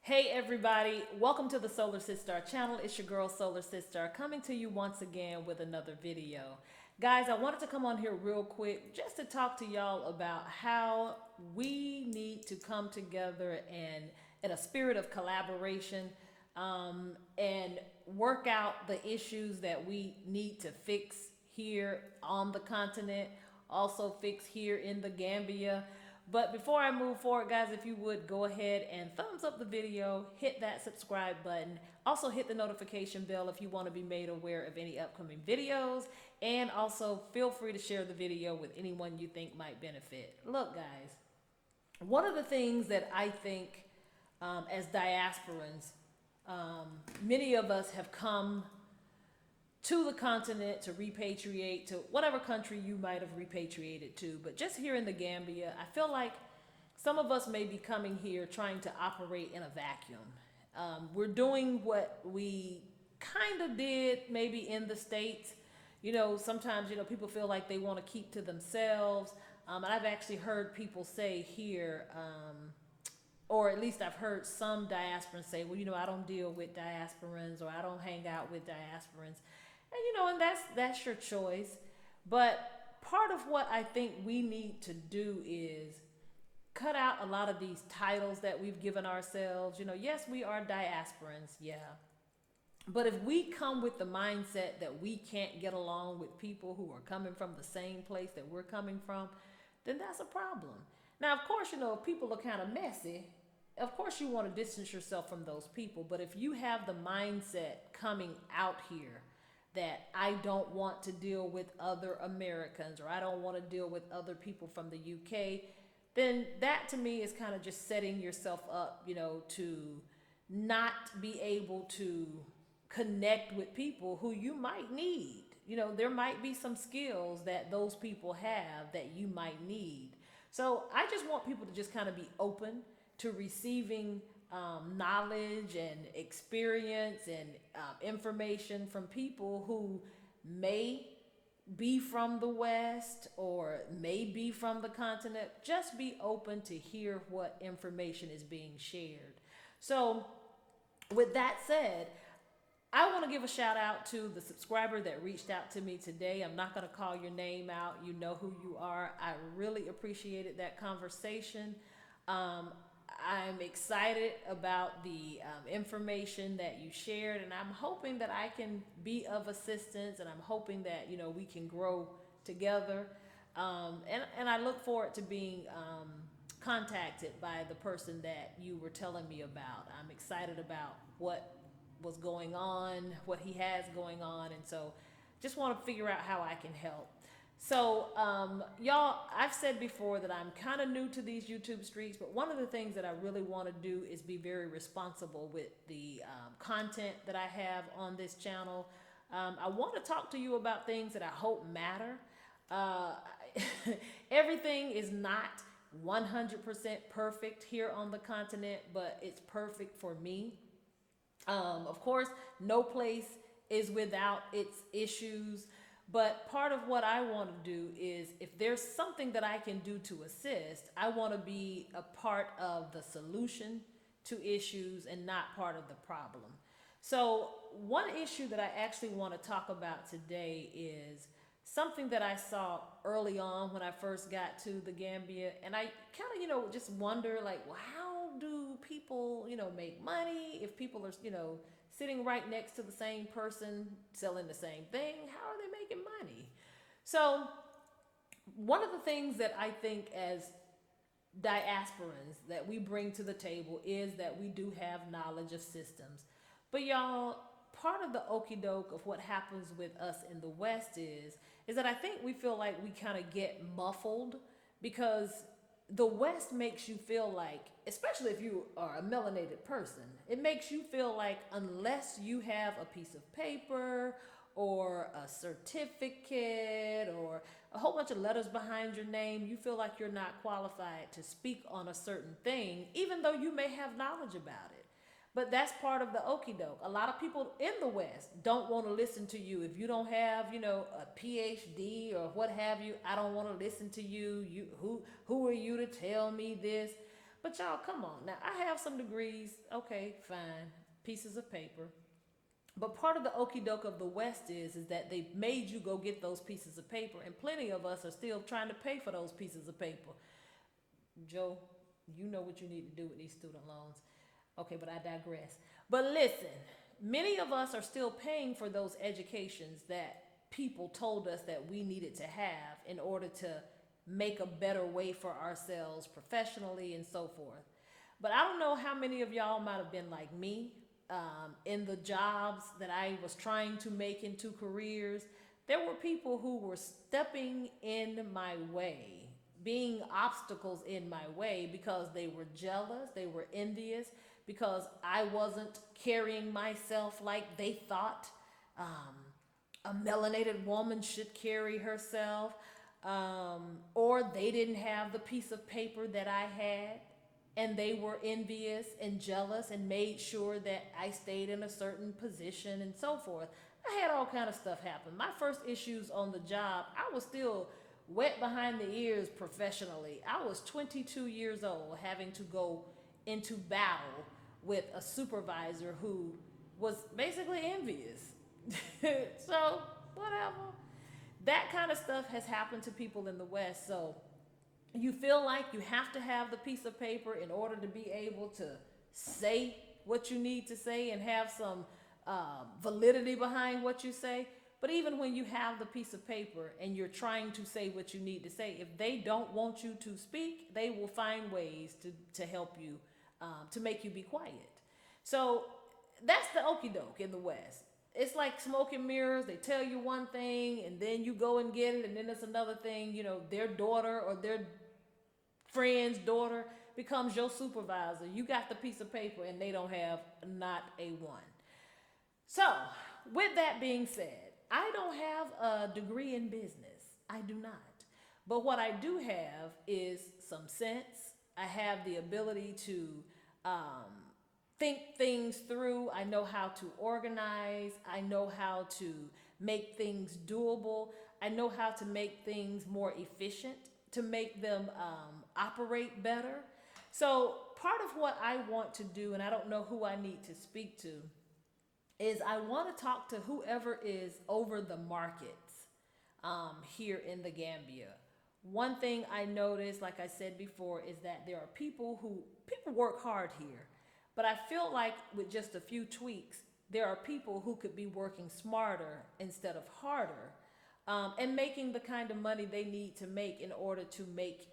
Hey everybody, welcome to the Solar Sister channel. It's your girl Solar Sister coming to you once again with another video. Guys, I wanted to come on here real quick just to talk to y'all about how we need to come together and in a spirit of collaboration and work out the issues that we need to fix here on the continent, also fix here in the Gambia. But before I move forward, guys, if you would go ahead and thumbs up the video, hit that subscribe button. Also hit the notification bell if you want to be made aware of any upcoming videos. And also feel free to share the video with anyone you think might benefit. Look, guys, one of the things that I think as diasporans, many of us have come to the continent to repatriate to whatever country you might have repatriated to. But just here in the Gambia, I feel like some of us may be coming here trying to operate in a vacuum. We're doing what we kind of did maybe in the States. Sometimes, people feel like they want to keep to themselves. And I've actually heard people say here, or at least I've heard some diasporans say, well, I don't deal with diasporans or I don't hang out with diasporans. And that's your choice. But part of what I think we need to do is cut out a lot of these titles that we've given ourselves. Yes, we are diasporans, yeah. But if we come with the mindset that we can't get along with people who are coming from the same place that we're coming from, then that's a problem. Now, of course, if people are kind of messy, of course you want to distance yourself from those people. But if you have the mindset coming out here that I don't want to deal with other Americans or I don't want to deal with other people from the UK, then that to me is kind of just setting yourself up, to not be able to connect with people who you might need. There might be some skills that those people have that you might need. So I just want people to just kind of be open to receiving knowledge and experience and information from people who may be from the West or may be from the continent. Just be open to hear what information is being shared. So with that said, I want to give a shout out to the subscriber that reached out to me today. I'm not going to call your name out. You know who you are. I really appreciated that conversation. I'm excited about the information that you shared, and I'm hoping that I can be of assistance, and I'm hoping that we can grow together. And I look forward to being contacted by the person that you were telling me about. I'm excited about what was going on, what he has going on, and so just want to figure out how I can help. So, y'all, I've said before that I'm kind of new to these YouTube streets, but one of the things that I really want to do is be very responsible with the content that I have on this channel. I want to talk to you about things that I hope matter. Everything is not 100% perfect here on the continent, but it's perfect for me. Of course, no place is without its issues. But part of what I want to do is if there's something that I can do to assist, I want to be a part of the solution to issues and not part of the problem. So one issue that I actually want to talk about today is something that I saw early on when I first got to the Gambia. And I kind of, just wonder like, well, how do people, make money if people are, sitting right next to the same person selling the same thing? How are they making money? So one of the things that I think as diasporans that we bring to the table is that we do have knowledge of systems. But y'all, part of the okie doke of what happens with us in the West is that I think we feel like we kind of get muffled because the West makes you feel like, especially if you are a melanated person, it makes you feel like unless you have a piece of paper or a certificate or a whole bunch of letters behind your name, you feel like you're not qualified to speak on a certain thing, even though you may have knowledge about it. But that's part of the okie doke. A lot of people in the West don't want to listen to you. If you don't have, a PhD or what have you, I don't want to listen to you. Who are you to tell me this? But y'all, come on. Now, I have some degrees. Okay, fine. Pieces of paper. But part of the okie doke of the West is that they made you go get those pieces of paper, and plenty of us are still trying to pay for those pieces of paper. Joe, you know what you need to do with these student loans. Okay, but I digress. But listen, many of us are still paying for those educations that people told us that we needed to have in order to make a better way for ourselves professionally and so forth. But I don't know how many of y'all might have been like me in the jobs that I was trying to make into careers. There were people who were stepping in my way, being obstacles in my way because they were jealous, they were envious, because I wasn't carrying myself like they thought a melanated woman should carry herself, or they didn't have the piece of paper that I had, and they were envious and jealous and made sure that I stayed in a certain position and so forth. I had all kind of stuff happen. My first issues on the job, I was still wet behind the ears professionally. I was 22 years old, having to go into battle with a supervisor who was basically envious. So, whatever. That kind of stuff has happened to people in the West. So, you feel like you have to have the piece of paper in order to be able to say what you need to say and have some validity behind what you say. But even when you have the piece of paper and you're trying to say what you need to say, if they don't want you to speak, they will find ways to help you, to make you be quiet. So that's the okie doke in the West. It's like smoke and mirrors. They tell you one thing and then you go and get it, and then it's another thing. You know, their daughter or their friend's daughter becomes your supervisor. You got the piece of paper and they don't have not a one. So, with that being said, I don't have a degree in business. I do not. But what I do have is some sense. I have the ability to think things through. I know how to organize. I know how to make things doable. I know how to make things more efficient, to make them operate better. So part of what I want to do, and I don't know who I need to speak to, is I want to talk to whoever is over the markets here in the Gambia. One thing I noticed, like I said before, is that there are people work hard here, but I feel like with just a few tweaks, there are people who could be working smarter instead of harder, and making the kind of money they need to make in order to make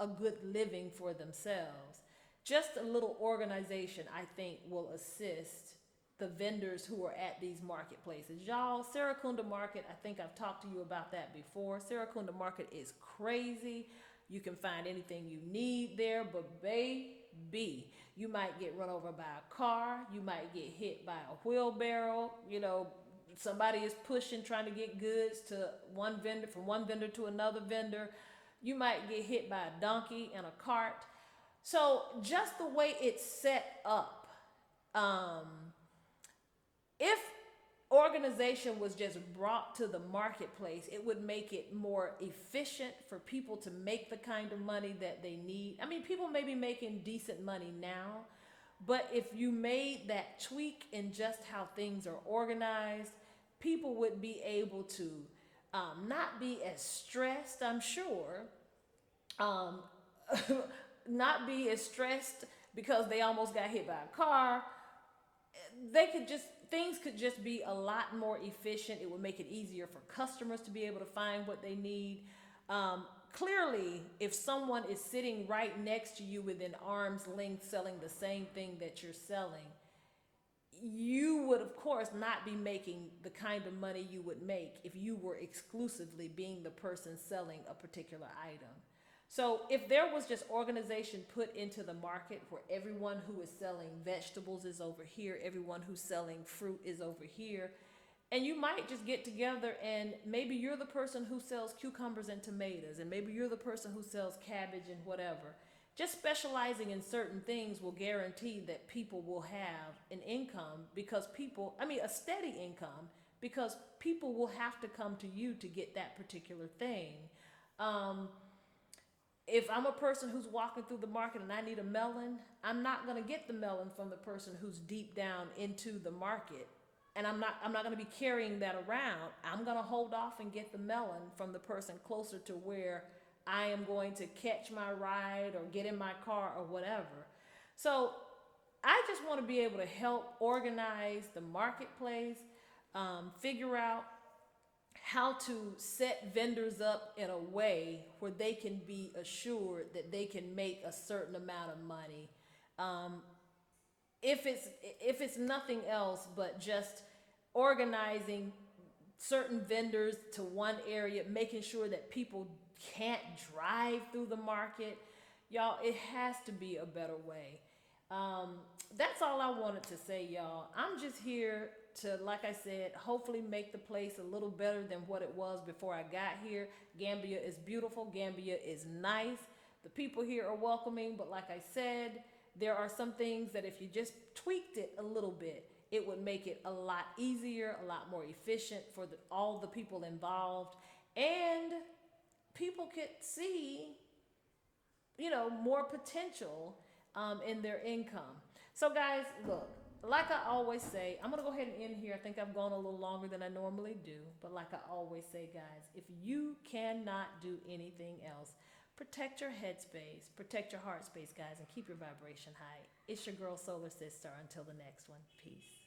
a good living for themselves. Just a little organization, I think, will assist the vendors who are at these marketplaces. Y'all, Serakunda Market, I think I've talked to you about that before. Serakunda Market is crazy. You can find anything you need there, but baby, you might get run over by a car. You might get hit by a wheelbarrow. You know, somebody is pushing, trying to get goods to one vendor, from one vendor to another vendor. You might get hit by a donkey and a cart. So just the way it's set up, if organization was just brought to the marketplace, it would make it more efficient for people to make the kind of money that they need. I mean, people may be making decent money now, but if you made that tweak in just how things are organized, people would be able to not be as stressed, I'm sure, not be as stressed because they almost got hit by a car. Things could just be a lot more efficient. It would make it easier for customers to be able to find what they need. Clearly, if someone is sitting right next to you within arm's length selling the same thing that you're selling, you would, of course, not be making the kind of money you would make if you were exclusively being the person selling a particular item. So if there was just organization put into the market where everyone who is selling vegetables is over here, everyone who's selling fruit is over here, and you might just get together and maybe you're the person who sells cucumbers and tomatoes, and maybe you're the person who sells cabbage and whatever. Just specializing in certain things will guarantee that people will have an income a steady income, because people will have to come to you to get that particular thing. If I'm a person who's walking through the market and I need a melon, I'm not going to get the melon from the person who's deep down into the market. And I'm not going to be carrying that around. I'm going to hold off and get the melon from the person closer to where I am going to catch my ride or get in my car or whatever. So I just want to be able to help organize the marketplace, figure out how to set vendors up in a way where they can be assured that they can make a certain amount of money. Um, if it's nothing else but just organizing certain vendors to one area, making sure that people can't drive through the market. Y'all, it has to be a better way. Um, that's all I wanted to say, y'all. I'm just here to, like I said, hopefully make the place a little better than what it was before I got here. Gambia is beautiful. Gambia is nice. The people here are welcoming, but like I said, there are some things that if you just tweaked it a little bit, it would make it a lot easier, a lot more efficient for all the people involved, and people could see, more potential in their income. So, guys, look, like I always say, I'm going to go ahead and end here. I think I've gone a little longer than I normally do. But like I always say, guys, if you cannot do anything else, protect your headspace, protect your heart space, guys, and keep your vibration high. It's your girl, Solar Sister. Until the next one, peace.